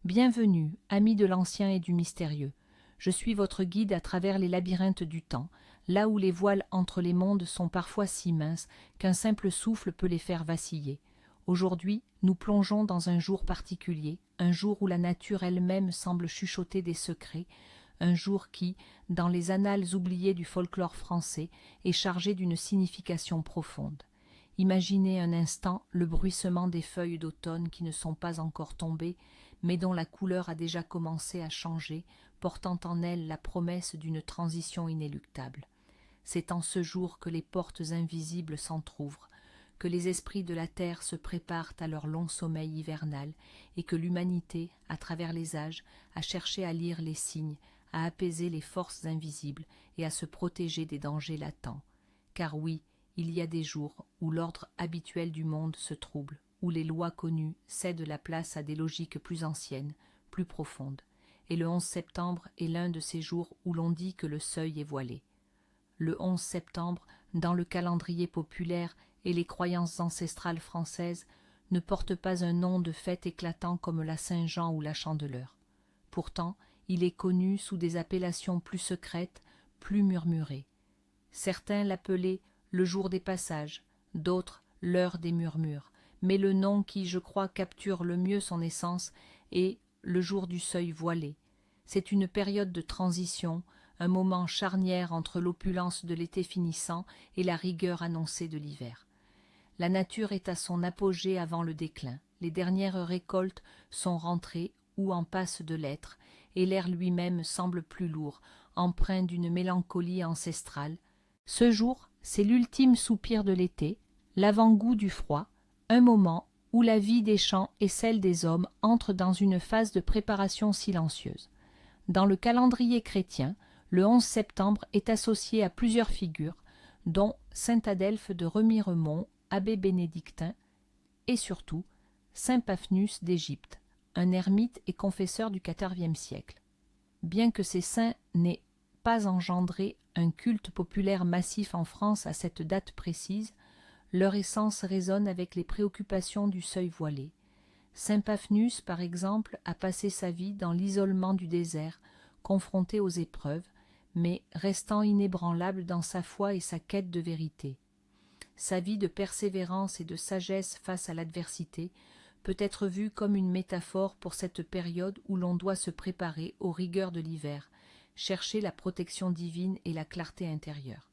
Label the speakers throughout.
Speaker 1: Bienvenue, amis de l'ancien et du mystérieux. Je suis votre guide à travers les labyrinthes du temps, là où les voiles entre les mondes sont parfois si minces qu'un simple souffle peut les faire vaciller. Aujourd'hui, nous plongeons dans un jour particulier, un jour où la nature elle-même semble chuchoter des secrets, un jour qui, dans les annales oubliées du folklore français, est chargé d'une signification profonde. Imaginez un instant le bruissement des feuilles d'automne qui ne sont pas encore tombées, mais dont la couleur a déjà commencé à changer, portant en elle la promesse d'une transition inéluctable. C'est en ce jour que les portes invisibles s'entr'ouvrent, que les esprits de la terre se préparent à leur long sommeil hivernal, et que l'humanité, à travers les âges, a cherché à lire les signes, à apaiser les forces invisibles et à se protéger des dangers latents. Car oui, il y a des jours où l'ordre habituel du monde se trouble, où les lois connues cèdent la place à des logiques plus anciennes, plus profondes. Et le 11 septembre est l'un de ces jours où l'on dit que le seuil est voilé. Le 11 septembre, dans le calendrier populaire et les croyances ancestrales françaises, ne porte pas un nom de fête éclatant comme la Saint-Jean ou la Chandeleur. Pourtant, il est connu sous des appellations plus secrètes, plus murmurées. Certains l'appelaient le jour des passages, d'autres l'heure des murmures, mais le nom qui, je crois, capture le mieux son essence est le jour du seuil voilé. C'est une période de transition, un moment charnière entre l'opulence de l'été finissant et la rigueur annoncée de l'hiver. La nature est à son apogée avant le déclin. Les dernières récoltes sont rentrées ou en passe de l'être, et l'air lui-même semble plus lourd, empreint d'une mélancolie ancestrale. Ce jour, c'est l'ultime soupir de l'été, l'avant-goût du froid, un moment où la vie des champs et celle des hommes entrent dans une phase de préparation silencieuse. Dans le calendrier chrétien, le 11 septembre est associé à plusieurs figures, dont saint Adelphe de Remiremont, abbé bénédictin, et surtout saint Paphnus d'Égypte, un ermite et confesseur du XIVe siècle. Bien que ces saints n'aient pas engendré un culte populaire massif en France à cette date précise, leur essence résonne avec les préoccupations du seuil voilé. Saint Paphnus, par exemple, a passé sa vie dans l'isolement du désert, confronté aux épreuves, mais restant inébranlable dans sa foi et sa quête de vérité. Sa vie de persévérance et de sagesse face à l'adversité peut être vue comme une métaphore pour cette période où l'on doit se préparer aux rigueurs de l'hiver, chercher la protection divine et la clarté intérieure.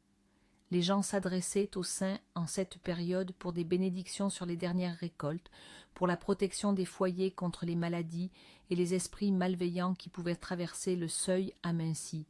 Speaker 1: Les gens s'adressaient aux saints en cette période pour des bénédictions sur les dernières récoltes, pour la protection des foyers contre les maladies et les esprits malveillants qui pouvaient traverser le seuil aminci.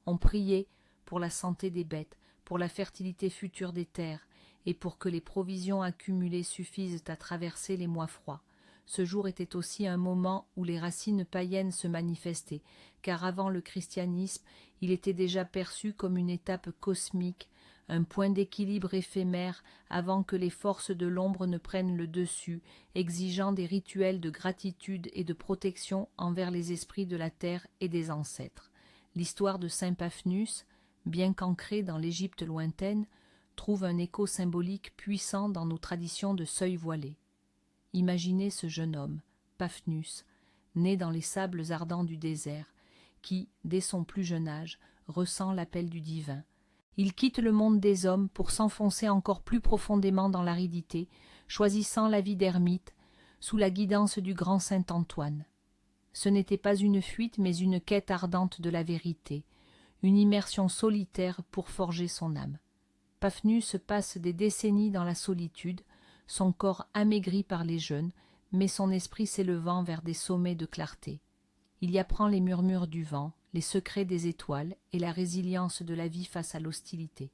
Speaker 1: On priait pour la santé des bêtes, pour la fertilité future des terres, et pour que les provisions accumulées suffisent à traverser les mois froids. Ce jour était aussi un moment où les racines païennes se manifestaient, car avant le christianisme, il était déjà perçu comme une étape cosmique, un point d'équilibre éphémère avant que les forces de l'ombre ne prennent le dessus, exigeant des rituels de gratitude et de protection envers les esprits de la terre et des ancêtres. L'histoire de saint Paphnus, bien qu'ancrée dans l'Égypte lointaine, trouve un écho symbolique puissant dans nos traditions de seuil voilé. Imaginez ce jeune homme, Paphnus, né dans les sables ardents du désert, qui, dès son plus jeune âge, ressent l'appel du divin. Il quitte le monde des hommes pour s'enfoncer encore plus profondément dans l'aridité, choisissant la vie d'ermite, sous la guidance du grand saint Antoine. Ce n'était pas une fuite, mais une quête ardente de la vérité, une immersion solitaire pour forger son âme. Paphnus passe des décennies dans la solitude, son corps amaigri par les jeûnes, mais son esprit s'élevant vers des sommets de clarté. Il y apprend les murmures du vent, les secrets des étoiles et la résilience de la vie face à l'hostilité.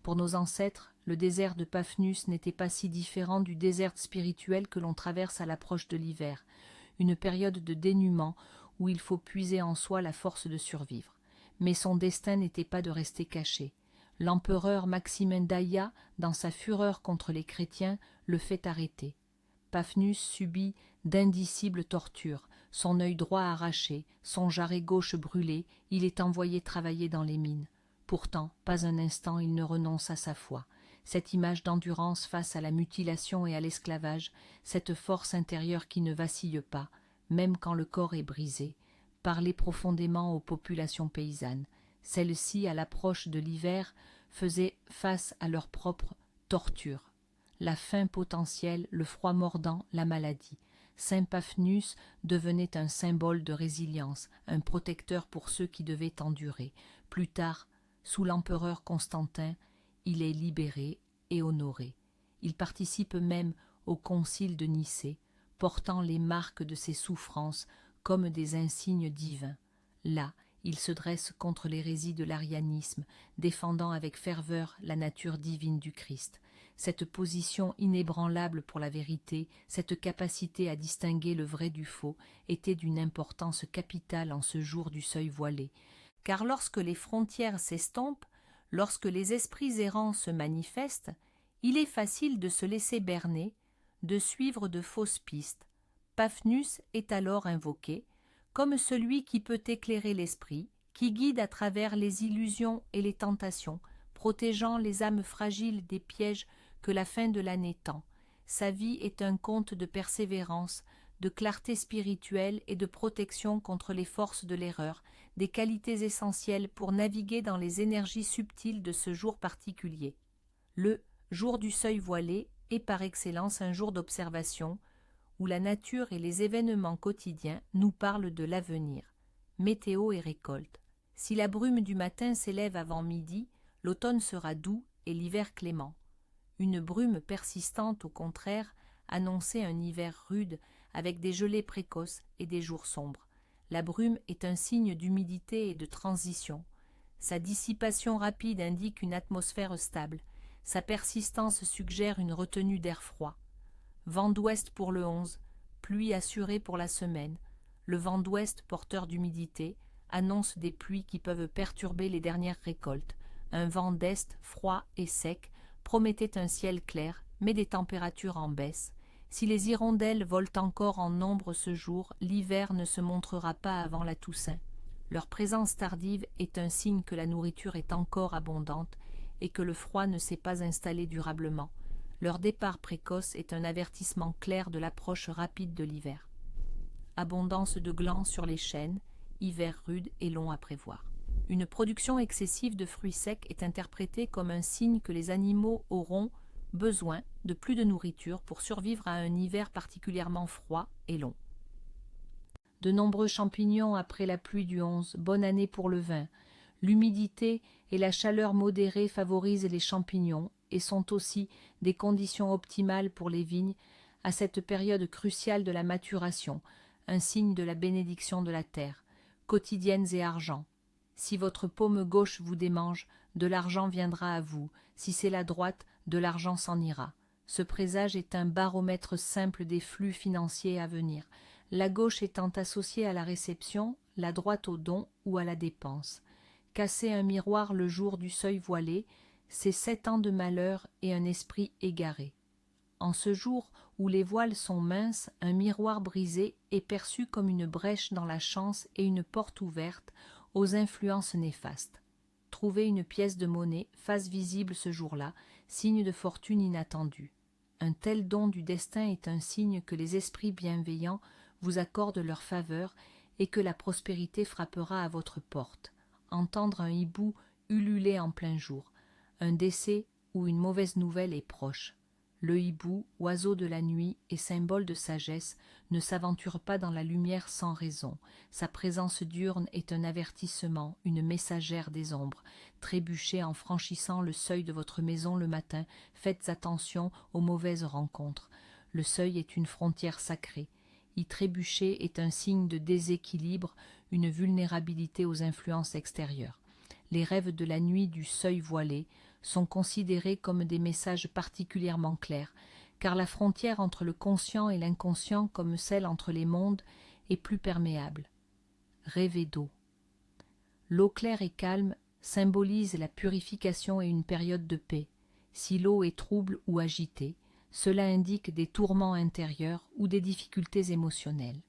Speaker 1: Pour nos ancêtres, le désert de Paphnus n'était pas si différent du désert spirituel que l'on traverse à l'approche de l'hiver, une période de dénuement où il faut puiser en soi la force de survivre. Mais son destin n'était pas de rester caché. L'empereur Maximin d'Aïa, dans sa fureur contre les chrétiens, le fait arrêter. Paphnus subit d'indicibles tortures, son œil droit arraché, son jarret gauche brûlé, il est envoyé travailler dans les mines. Pourtant, pas un instant il ne renonce à sa foi. Cette image d'endurance face à la mutilation et à l'esclavage, cette force intérieure qui ne vacille pas, même quand le corps est brisé. Parler profondément aux populations paysannes. Celles-ci, à l'approche de l'hiver, faisaient face à leurs propres tortures. La faim potentielle, le froid mordant, la maladie. Saint Paphnus devenait un symbole de résilience, un protecteur pour ceux qui devaient endurer. Plus tard, sous l'empereur Constantin, il est libéré et honoré. Il participe même au concile de Nicée, portant les marques de ses souffrances comme des insignes divins. Là, il se dresse contre l'hérésie de l'arianisme, défendant avec ferveur la nature divine du Christ. Cette position inébranlable pour la vérité, cette capacité à distinguer le vrai du faux, était d'une importance capitale en ce jour du seuil voilé. Car lorsque les frontières s'estompent, lorsque les esprits errants se manifestent, il est facile de se laisser berner, de suivre de fausses pistes. Paphnus est alors invoqué, comme celui qui peut éclairer l'esprit, qui guide à travers les illusions et les tentations, protégeant les âmes fragiles des pièges que la fin de l'année tend. Sa vie est un conte de persévérance, de clarté spirituelle et de protection contre les forces de l'erreur, des qualités essentielles pour naviguer dans les énergies subtiles de ce jour particulier. Le jour du seuil voilé est par excellence un jour d'observation, où la nature et les événements quotidiens nous parlent de l'avenir. Météo et récolte. Si la brume du matin s'élève avant midi, l'automne sera doux et l'hiver clément. Une brume persistante, au contraire, annonçait un hiver rude avec des gelées précoces et des jours sombres. La brume est un signe d'humidité et de transition. Sa dissipation rapide indique une atmosphère stable. Sa persistance suggère une retenue d'air froid. Vent d'ouest pour le 11, pluie assurée pour la semaine. Le vent d'ouest, porteur d'humidité, annonce des pluies qui peuvent perturber les dernières récoltes. Un vent d'est, froid et sec, promettait un ciel clair, mais des températures en baisse. Si les hirondelles volent encore en nombre ce jour, l'hiver ne se montrera pas avant la Toussaint. Leur présence tardive est un signe que la nourriture est encore abondante et que le froid ne s'est pas installé durablement. Leur départ précoce est un avertissement clair de l'approche rapide de l'hiver. Abondance de glands sur les chênes, hiver rude et long à prévoir. Une production excessive de fruits secs est interprétée comme un signe que les animaux auront besoin de plus de nourriture pour survivre à un hiver particulièrement froid et long. De nombreux champignons après la pluie du 11, bonne année pour le vin. L'humidité et la chaleur modérée favorisent les champignons et sont aussi des conditions optimales pour les vignes à cette période cruciale de la maturation, un signe de la bénédiction de la terre. Quotidiennes et argent. Si votre paume gauche vous démange, de l'argent viendra à vous. Si c'est la droite, de l'argent s'en ira. Ce présage est un baromètre simple des flux financiers à venir, la gauche étant associée à la réception, la droite au don ou à la dépense. Casser un miroir le jour du seuil voilé, c'est 7 ans de malheur et un esprit égaré. En ce jour où les voiles sont minces, un miroir brisé est perçu comme une brèche dans la chance et une porte ouverte aux influences néfastes. Trouver une pièce de monnaie, face visible ce jour-là, signe de fortune inattendue. Un tel don du destin est un signe que les esprits bienveillants vous accordent leur faveur et que la prospérité frappera à votre porte. Entendre un hibou ululer en plein jour. Un décès ou une mauvaise nouvelle est proche. Le hibou, oiseau de la nuit et symbole de sagesse, ne s'aventure pas dans la lumière sans raison. Sa présence diurne est un avertissement, une messagère des ombres. Trébuchez en franchissant le seuil de votre maison le matin, faites attention aux mauvaises rencontres. Le seuil est une frontière sacrée. Y trébucher est un signe de déséquilibre, une vulnérabilité aux influences extérieures. Les rêves de la nuit du seuil voilé sont considérés comme des messages particulièrement clairs, car la frontière entre le conscient et l'inconscient, comme celle entre les mondes, est plus perméable. Rêver d'eau. L'eau claire et calme symbolise la purification et une période de paix. Si l'eau est trouble ou agitée, cela indique des tourments intérieurs ou des difficultés émotionnelles.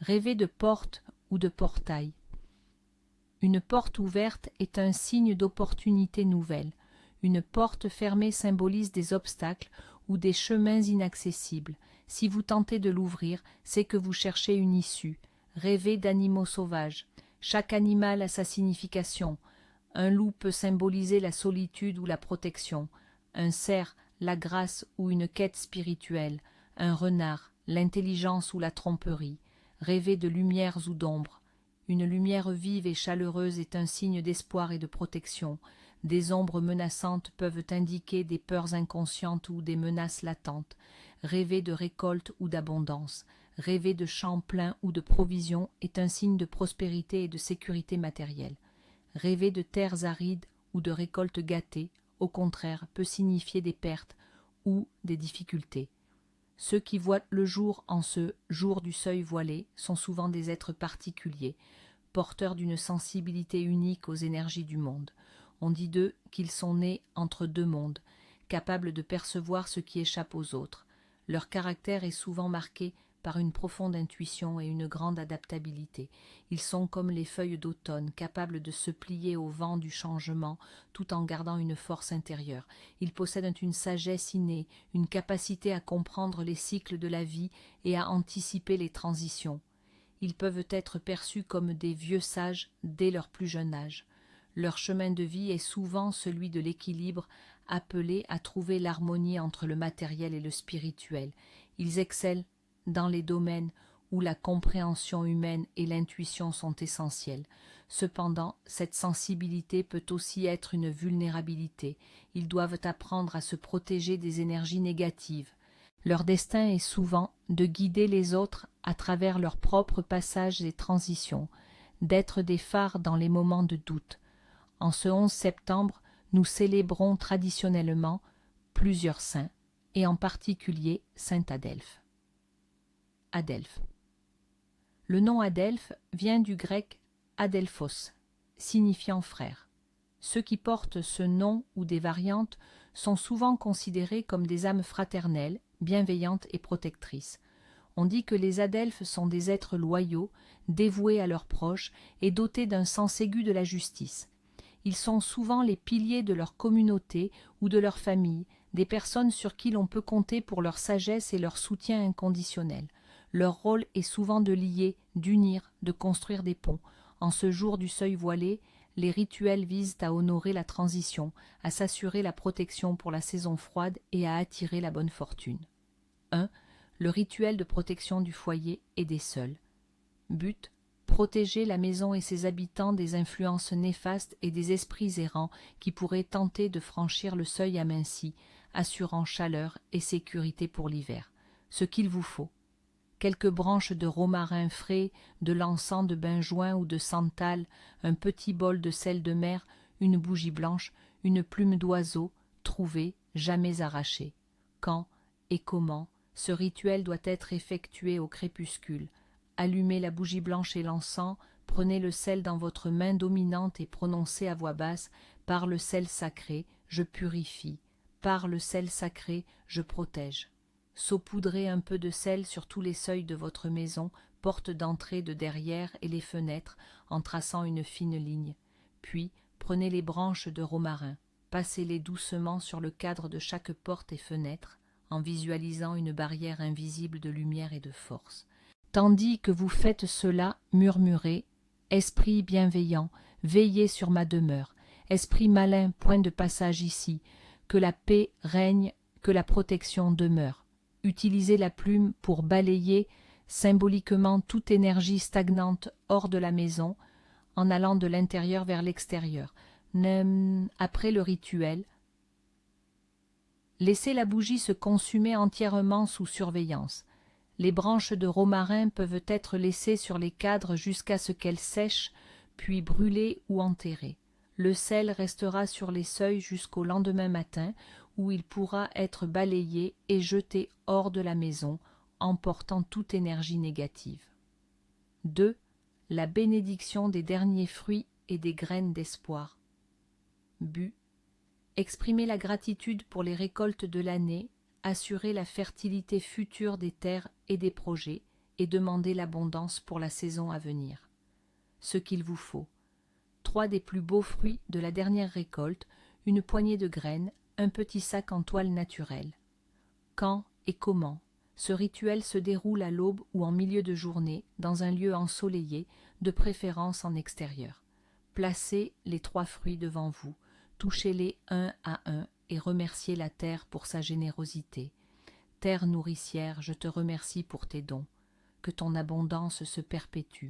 Speaker 1: Rêver de porte ou de portail. Une porte ouverte est un signe d'opportunité nouvelle. Une porte fermée symbolise des obstacles ou des chemins inaccessibles. Si vous tentez de l'ouvrir, c'est que vous cherchez une issue. Rêvez d'animaux sauvages. Chaque animal a sa signification. Un loup peut symboliser la solitude ou la protection. Un cerf, la grâce ou une quête spirituelle. Un renard, l'intelligence ou la tromperie. Rêvez de lumières ou d'ombres. Une lumière vive et chaleureuse est un signe d'espoir et de protection. Des ombres menaçantes peuvent indiquer des peurs inconscientes ou des menaces latentes. Rêver de récolte ou d'abondance, rêver de champs pleins ou de provisions est un signe de prospérité et de sécurité matérielle. Rêver de terres arides ou de récoltes gâtées, au contraire, peut signifier des pertes ou des difficultés. Ceux qui voient le jour en ce jour du seuil voilé sont souvent des êtres particuliers, porteurs d'une sensibilité unique aux énergies du monde. On dit d'eux qu'ils sont nés entre deux mondes, capables de percevoir ce qui échappe aux autres. Leur caractère est souvent marqué par une profonde intuition et une grande adaptabilité. Ils sont comme les feuilles d'automne, capables de se plier au vent du changement tout en gardant une force intérieure. Ils possèdent une sagesse innée, une capacité à comprendre les cycles de la vie et à anticiper les transitions. Ils peuvent être perçus comme des vieux sages dès leur plus jeune âge. Leur chemin de vie est souvent celui de l'équilibre, appelé à trouver l'harmonie entre le matériel et le spirituel. Ils excellent dans les domaines où la compréhension humaine et l'intuition sont essentielles. Cependant, cette sensibilité peut aussi être une vulnérabilité. Ils doivent apprendre à se protéger des énergies négatives. Leur destin est souvent de guider les autres à travers leurs propres passages et transitions, d'être des phares dans les moments de doute. En ce 11 septembre, nous célébrons traditionnellement plusieurs saints, et en particulier saint Adelphe. Adelphe. Le nom Adelphe vient du grec adelphos, signifiant frère. Ceux qui portent ce nom ou des variantes sont souvent considérés comme des âmes fraternelles, bienveillantes et protectrices. On dit que les Adelphes sont des êtres loyaux, dévoués à leurs proches et dotés d'un sens aigu de la justice. Ils sont souvent les piliers de leur communauté ou de leur famille, des personnes sur qui l'on peut compter pour leur sagesse et leur soutien inconditionnel. Leur rôle est souvent de lier, d'unir, de construire des ponts. En ce jour du seuil voilé, les rituels visent à honorer la transition, à s'assurer la protection pour la saison froide et à attirer la bonne fortune. 1. Le rituel de protection du foyer et des seuls. But: protéger la maison et ses habitants des influences néfastes et des esprits errants qui pourraient tenter de franchir le seuil aminci, assurant chaleur et sécurité pour l'hiver. Ce qu'il vous faut: quelques branches de romarin frais, de l'encens de benjoin ou de santal, un petit bol de sel de mer, une bougie blanche, une plume d'oiseau, trouvée, jamais arrachée. Quand et comment ce rituel doit être effectué au crépuscule. Allumez la bougie blanche et l'encens, prenez le sel dans votre main dominante et prononcez à voix basse: par le sel sacré, je purifie, par le sel sacré, je protège. Saupoudrez un peu de sel sur tous les seuils de votre maison, portes d'entrée, de derrière et les fenêtres, en traçant une fine ligne. Puis, prenez les branches de romarin, passez-les doucement sur le cadre de chaque porte et fenêtre, en visualisant une barrière invisible de lumière et de force. Tandis que vous faites cela, murmurez: esprit bienveillant, veillez sur ma demeure. Esprit malin, point de passage ici. Que la paix règne, que la protection demeure. Utilisez la plume pour balayer symboliquement toute énergie stagnante hors de la maison, en allant de l'intérieur vers l'extérieur. Après le rituel, laissez la bougie se consumer entièrement sous surveillance. Les branches de romarin peuvent être laissées sur les cadres jusqu'à ce qu'elles sèchent, puis brûlées ou enterrées. Le sel restera sur les seuils jusqu'au lendemain matin, où il pourra être balayé et jeté hors de la maison, emportant toute énergie négative. 2. La bénédiction des derniers fruits et des graines d'espoir. But: exprimer la gratitude pour les récoltes de l'année, assurer la fertilité future des terres et des projets, et demander l'abondance pour la saison à venir. Ce qu'il vous faut: 3 des plus beaux fruits de la dernière récolte, une poignée de graines, un petit sac en toile naturelle. Quand et comment Ce rituel se déroule à l'aube ou en milieu de journée, dans un lieu ensoleillé, de préférence en extérieur. Placez les 3 fruits devant vous, touchez-les un à un et remerciez la terre pour sa générosité. Terre nourricière, je te remercie pour tes dons. Que ton abondance se perpétue.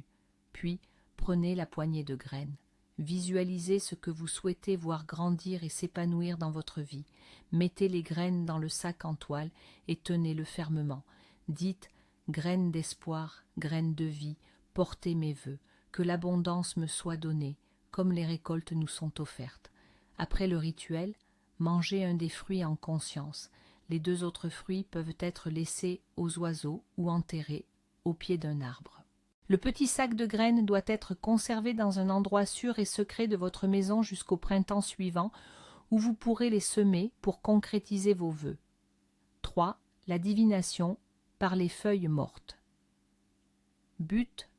Speaker 1: Puis, prenez la poignée de graines. Visualisez ce que vous souhaitez voir grandir et s'épanouir dans votre vie. Mettez les graines dans le sac en toile et tenez-le fermement. Dites « Graines d'espoir, graines de vie, portez mes vœux, que l'abondance me soit donnée, comme les récoltes nous sont offertes. » Après le rituel, mangez un des fruits en conscience. Les 2 autres fruits peuvent être laissés aux oiseaux ou enterrés au pied d'un arbre. Le petit sac de graines doit être conservé dans un endroit sûr et secret de votre maison jusqu'au printemps suivant, où vous pourrez les semer pour concrétiser vos vœux. 3. La divination par les feuilles mortes. But: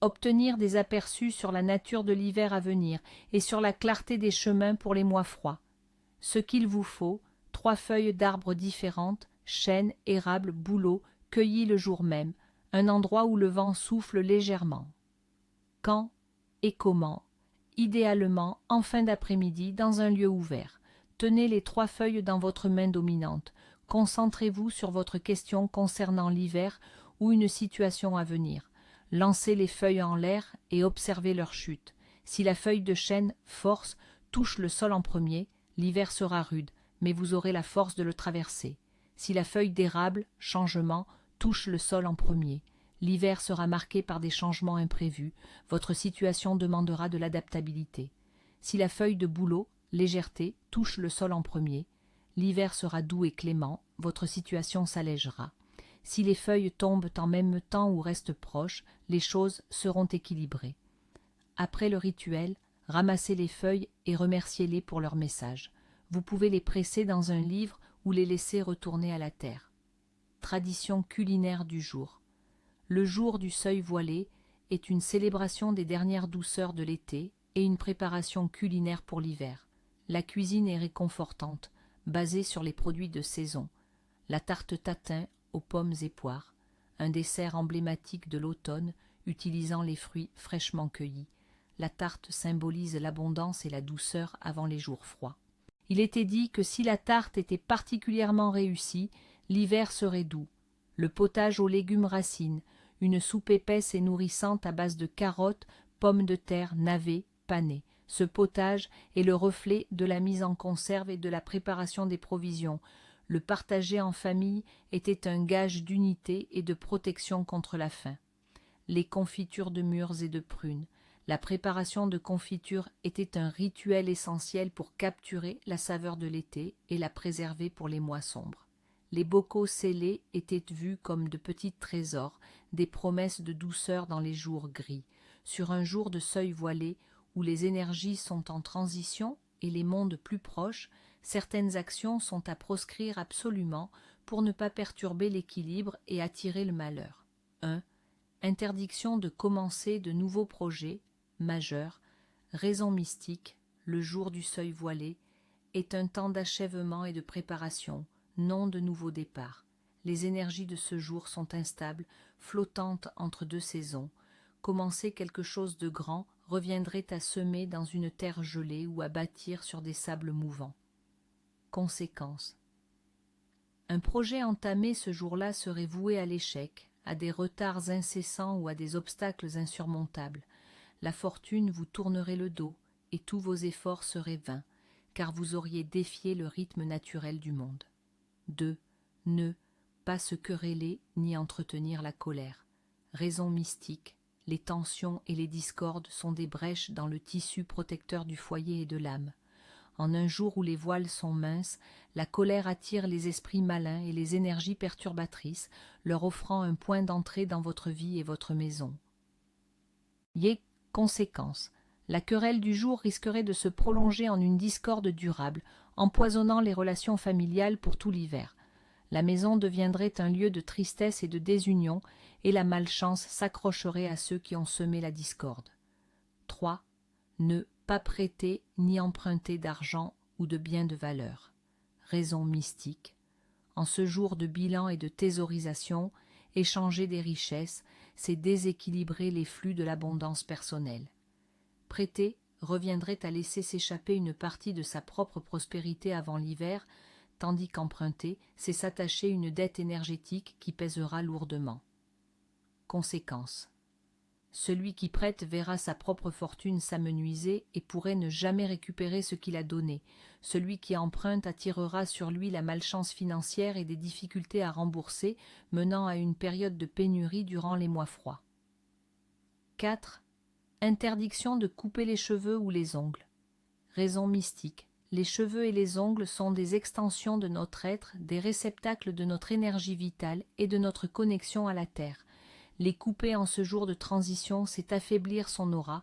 Speaker 1: obtenir des aperçus sur la nature de l'hiver à venir et sur la clarté des chemins pour les mois froids. Ce qu'il vous faut: 3 feuilles d'arbres différentes, chêne, érable, bouleau, cueillies le jour même, un endroit où le vent souffle légèrement. Quand et comment? Idéalement en fin d'après-midi dans un lieu ouvert. Tenez les 3 feuilles dans votre main dominante. Concentrez-vous sur votre question concernant l'hiver ou une situation à venir. Lancez les feuilles en l'air et observez leur chute. Si la feuille de chêne, force, touche le sol en premier, l'hiver sera rude, mais vous aurez la force de le traverser. Si la feuille d'érable, changement, touche le sol en premier, l'hiver sera marqué par des changements imprévus, votre situation demandera de l'adaptabilité. Si la feuille de bouleau, légèreté, touche le sol en premier, l'hiver sera doux et clément, votre situation s'allégera. Si les feuilles tombent en même temps ou restent proches, les choses seront équilibrées. Après le rituel, ramassez les feuilles et remerciez-les pour leur message. Vous pouvez les presser dans un livre ou les laisser retourner à la terre. Tradition culinaire du jour. Le jour du seuil voilé est une célébration des dernières douceurs de l'été et une préparation culinaire pour l'hiver. La cuisine est réconfortante, basée sur les produits de saison. La tarte tatin aux pommes et poires, un dessert emblématique de l'automne utilisant les fruits fraîchement cueillis. La tarte symbolise l'abondance et la douceur avant les jours froids. Il était dit que si la tarte était particulièrement réussie, l'hiver serait doux. Le potage aux légumes racines, une soupe épaisse et nourrissante à base de carottes, pommes de terre, navets, panais. Ce potage est le reflet de la mise en conserve et de la préparation des provisions. Le partager en famille était un gage d'unité et de protection contre la faim. Les confitures de mûres et de prunes. La préparation de confitures était un rituel essentiel pour capturer la saveur de l'été et la préserver pour les mois sombres. Les bocaux scellés étaient vus comme de petits trésors, des promesses de douceur dans les jours gris. Sur un jour de seuil voilé, où les énergies sont en transition et les mondes plus proches, certaines actions sont à proscrire absolument pour ne pas perturber l'équilibre et attirer le malheur. 1. Interdiction de commencer de nouveaux projets majeurs. Raison mystique, le jour du seuil voilé, est un temps d'achèvement et de préparation, non de nouveau départ. Les énergies de ce jour sont instables, flottantes entre 2 saisons. Commencer quelque chose de grand reviendrait à semer dans une terre gelée ou à bâtir sur des sables mouvants. Conséquences. Un projet entamé ce jour-là serait voué à l'échec, à des retards incessants ou à des obstacles insurmontables. La fortune vous tournerait le dos et tous vos efforts seraient vains, car vous auriez défié le rythme naturel du monde. 2. Ne pas se quereller ni entretenir la colère. Raison mystique, les tensions et les discordes sont des brèches dans le tissu protecteur du foyer et de l'âme. En un jour où les voiles sont minces, la colère attire les esprits malins et les énergies perturbatrices, leur offrant un point d'entrée dans votre vie et votre maison. Conséquence. La querelle du jour risquerait de se prolonger en une discorde durable, empoisonnant les relations familiales pour tout l'hiver. La maison deviendrait un lieu de tristesse et de désunion, et la malchance s'accrocherait à ceux qui ont semé la discorde. 3. Ne pas prêter ni emprunter d'argent ou de biens de valeur. Raison mystique. En ce jour de bilan et de thésaurisation, échanger des richesses, c'est déséquilibrer les flux de l'abondance personnelle. Prêter reviendrait à laisser s'échapper une partie de sa propre prospérité avant l'hiver, tandis qu'emprunter, c'est s'attacher une dette énergétique qui pèsera lourdement. Conséquence. Celui qui prête verra sa propre fortune s'amenuiser et pourrait ne jamais récupérer ce qu'il a donné. Celui qui emprunte attirera sur lui la malchance financière et des difficultés à rembourser, menant à une période de pénurie durant les mois froids. 4. Interdiction de couper les cheveux ou les ongles. Raison mystique. Les cheveux et les ongles sont des extensions de notre être, des réceptacles de notre énergie vitale et de notre connexion à la terre. Les couper en ce jour de transition, c'est affaiblir son aura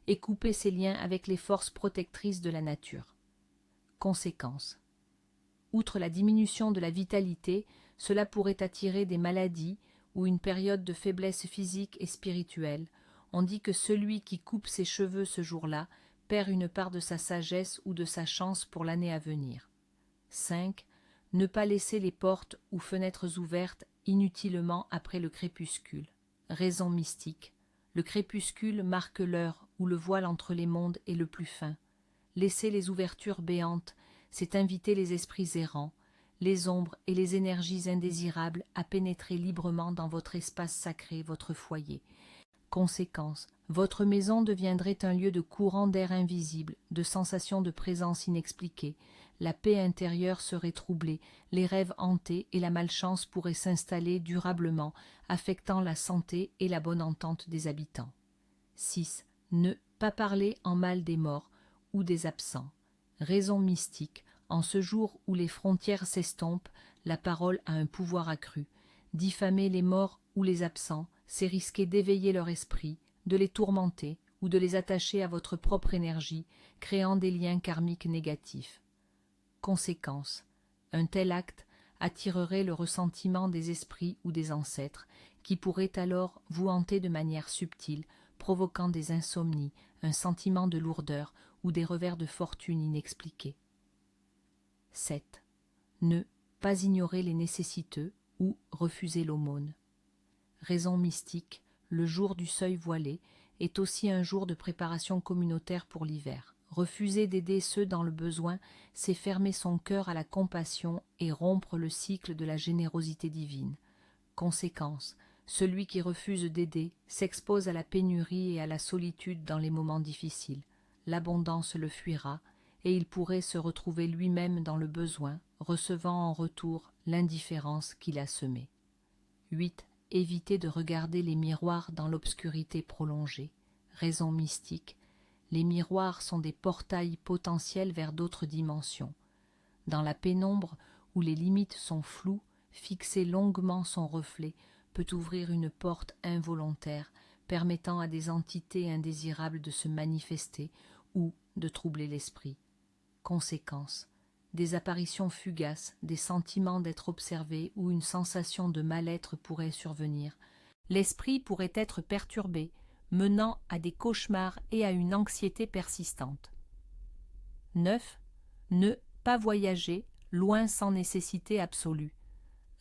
Speaker 1: et couper ses liens avec les forces protectrices de la nature. Conséquence. Outre la diminution de la vitalité, cela pourrait attirer des maladies ou une période de faiblesse physique et spirituelle. On dit que celui qui coupe ses cheveux ce jour-là perd une part de sa sagesse ou de sa chance pour l'année à venir. 5. Ne pas laisser les portes ou fenêtres ouvertes inutilement après le crépuscule. Raison mystique. Le crépuscule marque l'heure où le voile entre les mondes est le plus fin. Laisser les ouvertures béantes, c'est inviter les esprits errants, les ombres et les énergies indésirables à pénétrer librement dans votre espace sacré, votre foyer. Conséquence. Votre maison deviendrait un lieu de courant d'air invisible, de sensations de présence inexpliquées. La paix intérieure serait troublée, les rêves hantés et la malchance pourraient s'installer durablement, affectant la santé et la bonne entente des habitants. 6. Ne pas parler en mal des morts ou des absents. Raison mystique. En ce jour où les frontières s'estompent, la parole a un pouvoir accru. Diffamer les morts ou les absents, c'est risquer d'éveiller leur esprit, de les tourmenter ou de les attacher à votre propre énergie, créant des liens karmiques négatifs. Conséquence. Un tel acte attirerait le ressentiment des esprits ou des ancêtres, qui pourraient alors vous hanter de manière subtile, provoquant des insomnies, un sentiment de lourdeur ou des revers de fortune inexpliqués. 7. Ne pas ignorer les nécessiteux ou refuser l'aumône. Raison mystique. Le jour du seuil voilé est aussi un jour de préparation communautaire pour l'hiver. Refuser d'aider ceux dans le besoin, c'est fermer son cœur à la compassion et rompre le cycle de la générosité divine. Conséquence. Celui qui refuse d'aider s'expose à la pénurie et à la solitude dans les moments difficiles. L'abondance le fuira et il pourrait se retrouver lui-même dans le besoin, recevant en retour l'indifférence qu'il a semée. 8. Évitez de regarder les miroirs dans l'obscurité prolongée. Raison mystique. Les miroirs sont des portails potentiels vers d'autres dimensions. Dans la pénombre, où les limites sont floues, fixer longuement son reflet peut ouvrir une porte involontaire, permettant à des entités indésirables de se manifester ou de troubler l'esprit. Conséquence. Des apparitions fugaces, des sentiments d'être observé ou une sensation de mal-être pourrait survenir. L'esprit pourrait être perturbé, menant à des cauchemars et à une anxiété persistante. 9. Ne pas voyager loin sans nécessité absolue.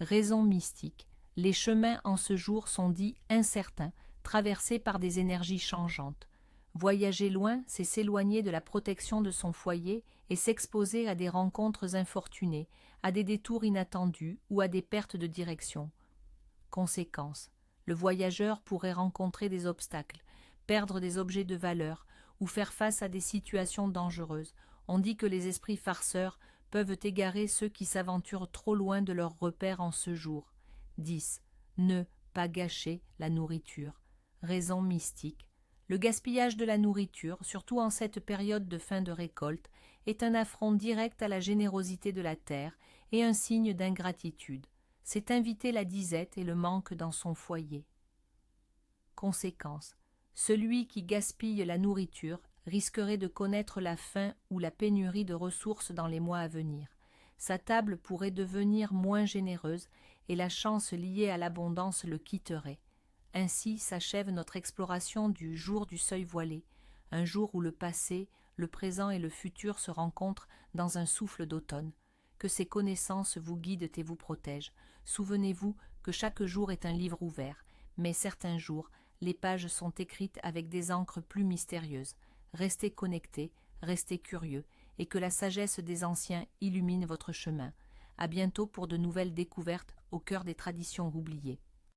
Speaker 1: Raison mystique. Les chemins en ce jour sont dits incertains, traversés par des énergies changeantes. Voyager loin, c'est s'éloigner de la protection de son foyer et s'exposer à des rencontres infortunées, à des détours inattendus ou à des pertes de direction. Conséquence. Le voyageur pourrait rencontrer des obstacles, perdre des objets de valeur ou faire face à des situations dangereuses. On dit que les esprits farceurs peuvent égarer ceux qui s'aventurent trop loin de leurs repères en ce jour. 10. Ne pas gâcher la nourriture. Raison mystique. Le gaspillage de la nourriture, surtout en cette période de fin de récolte, est un affront direct à la générosité de la terre et un signe d'ingratitude. C'est inviter la disette et le manque dans son foyer. Conséquence. Celui qui gaspille la nourriture risquerait de connaître la faim ou la pénurie de ressources dans les mois à venir. Sa table pourrait devenir moins généreuse et la chance liée à l'abondance le quitterait. Ainsi s'achève notre exploration du jour du seuil voilé, un jour où le passé, le présent et le futur se rencontrent dans un souffle d'automne. que ces connaissances vous guident et vous protègent. Souvenez-vous que chaque jour est un livre ouvert, mais certains jours, les pages sont écrites avec des encres plus mystérieuses. Restez connectés, restez curieux, et que la sagesse des anciens illumine votre chemin. À bientôt pour de nouvelles découvertes au cœur des traditions oubliées.